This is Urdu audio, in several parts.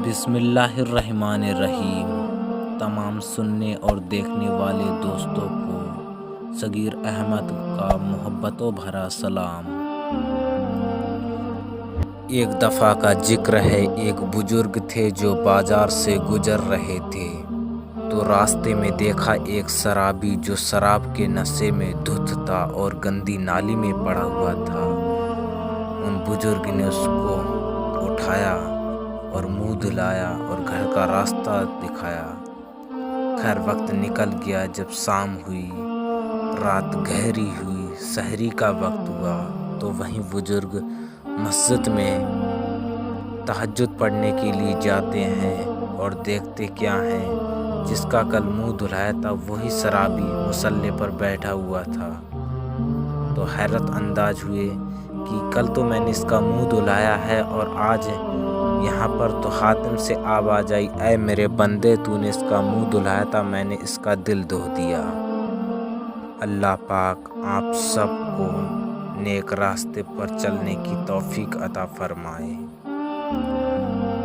بسم اللہ الرحمن الرحیم۔ تمام سننے اور دیکھنے والے دوستوں کو صغیر احمد کا محبتوں بھرا سلام۔ ایک دفعہ کا ذکر ہے، ایک بزرگ تھے جو بازار سے گزر رہے تھے تو راستے میں دیکھا ایک شرابی جو شراب کے نشے میں دھت تھا اور گندی نالی میں پڑا ہوا تھا۔ ان بزرگ نے اس کو اٹھایا اور منہ دھلایا اور گھر کا راستہ دکھایا۔ خیر وقت نکل گیا، جب شام ہوئی، رات گہری ہوئی، سحری کا وقت ہوا تو وہیں بزرگ مسجد میں تہجد پڑھنے کے لیے جاتے ہیں اور دیکھتے کیا ہیں، جس کا کل منہ دھلایا تھا وہی شرابی مصلی پر بیٹھا ہوا تھا۔ تو حیرت انداز ہوئے کہ کل تو میں نے اس کا منہ دھلایا ہے اور آج یہاں پر تو حاتم سے آواز آئی، اے میرے بندے، تو نے اس کا منہ دھلایا تھا، میں نے اس کا دل دھو دیا۔ اللہ پاک آپ سب کو نیک راستے پر چلنے کی توفیق عطا فرمائے۔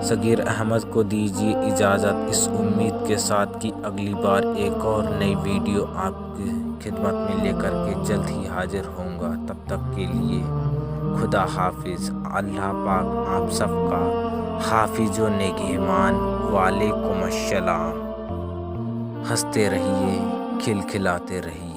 صغیر احمد کو دیجیے اجازت، اس امید کے ساتھ کہ اگلی بار ایک اور نئی ویڈیو آپ کی خدمت میں لے کر کے جلد ہی حاضر ہوں گا۔ تب تک کے لیے خدا حافظ۔ اللہ پاک آپ سب کا حافظ و نگہبان۔ وعلیکم السلام۔ ہنستے رہیے، کھلکھلاتے رہیے۔